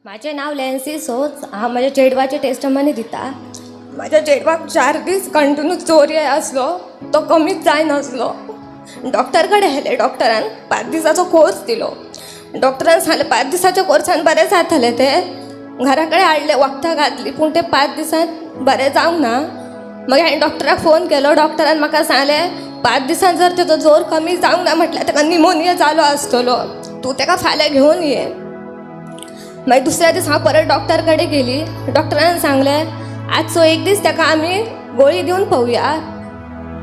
माझे नाव लॅन्सी सोज. हांव माझ्या चेडवाचे टेस्टमनी दिता. माझ्या चेडवाक 4 दीस कंटिन्यू चोरये आसलो, तो कमीच जायनासलो. डॉक्टर कडेन गेले. डॉक्टरान 5 दिसाचो कोर्स दिलो. डॉक्टरान सांगलें 5 दिसाच्या कोर्सान बरें जातलें. ते घरा कडेन हाडले, वखदां घातली, पूण ते 5 दिसांत बरें जावंक ना. मागीर हांवें डॉक्टराक फोन केलो. डॉक्टरान म्हाका सांगलें 5 दिसान जर तेजो जोर कमी जावंक ना म्हटल्यार ताका निमोनिया जालो आसतलो, तूं ताका फाल्यां घेवन ये. मागीर दुसऱ्या दीस हांव परत डॉक्टर कडेन गेली. डॉक्टरान सांगलें आजचो एक दीस ताका आमी गोळी दिवन पळोवया.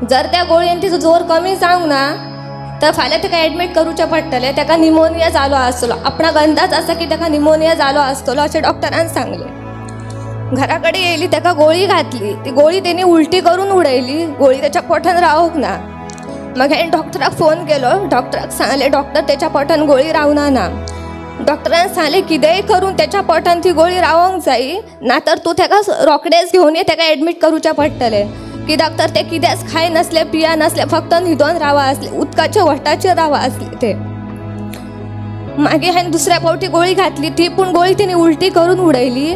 जर त्या गोळयेन तिजो जोर कमी जावंक ना तर फाल्यां ताका एडमीट करूचें पडटलें. ताका निमोनिया जालो आसतलो. आपणाक अंदाज आसा की ताका निमोनिया जालो आसतलो अशें डॉक्टरान सांगलें. घरा कडेन येयली, ताका गोळी घातली. ती गोळी तेणी उलटी करून उडयली. गोळी ताच्या पोटान रावूंक ना. मागीर हांवें डॉक्टराक फोन केलो. डॉक्टराक सांगलें डॉक्टर तेच्या पोटान गोळी रावना ना. डॉक्टरान सांगलें कितेंय करून तेच्या पोटान ती गोळी रावोंक जायी, नातर तूं ताका रोखडेंच घेवन ये, ताका एडमीट करूचें पडटलें. कित्याक तर ते कितेंच खाय नासले, पिया नासले, फक्त न्हिदोन रावा आसले, उदकाच्या वट्टाचेर रावा आसले ते. मागीर हांवें दुसऱ्या फावटी गोळी घातली. ती पूण गोळी तेणी उलटी करून उडयली.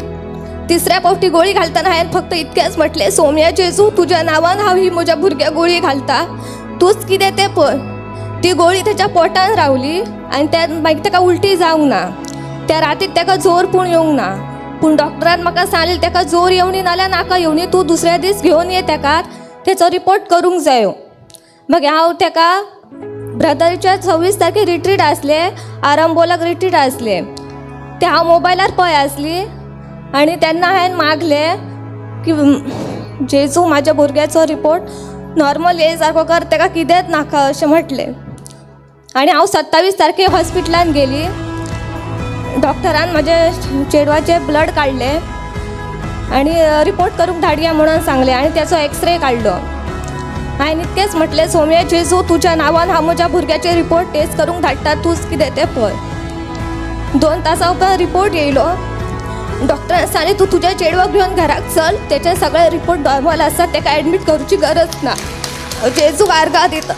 तिसऱ्या फावटी गोळी घालतना हांवें फक्त इतकेंच म्हटलें, सौम्या जेजू तुज्या नांवान हांव ही म्हज्या भुरग्याक गोळी घालता, तूंच कितें तें पळय. ती गोळी तेच्या पोटान रावली आनी त्या मागीर ताका उलटी जावंक ना. त्या रातीक ताका जोर पूण येवंक ना. पूण डॉक्टरान म्हाका सांगलें ताका जोर येवनी नाल्यार नाका येवनी, तूं दुसऱ्या दीस घेवन ये ताका, तेचो रिपोर्ट करूंक जायो. मागीर हांव ताका ब्रदरच्या 26 तारखेक रिट्रीट आसले, आरंबोलाक रिट्रीट आसले. ते हांव मोबायलार पळय आसली आनी तेन्ना हांवें मागलें की जेजू म्हाज्या भुरग्याचो रिपोर्ट नॉर्मल ये सारको कर, ताका कितेंच नाका अशें म्हटलें. आनी हांव 27 तारखेक हॉस्पिटलान गेली. डॉक्टरान म्हाजे चेडवाचे ब्लड काडलें आनी रिपोर्ट करूंक धाडया म्हणून सांगलें आनी त्याचो एक्सरे काडलो. हांवें इतकेंच म्हटलें, सौम्या जेजू तुज्या नांवान हांव म्हज्या भुरग्याचे रिपोर्ट टेस्ट करूंक धाडटा, तूंच कितें तें पळय. 2 तासां उपरांत रिपोर्ट येयलो. डॉक्टरान सांगलें तूं तुज्या चेडवाक घेवन घराक चल, तेचे सगळे रिपोर्ट नॉर्मल आसा, ताका एडमीट करूची गरज ना. जेजू आर्गां दिता.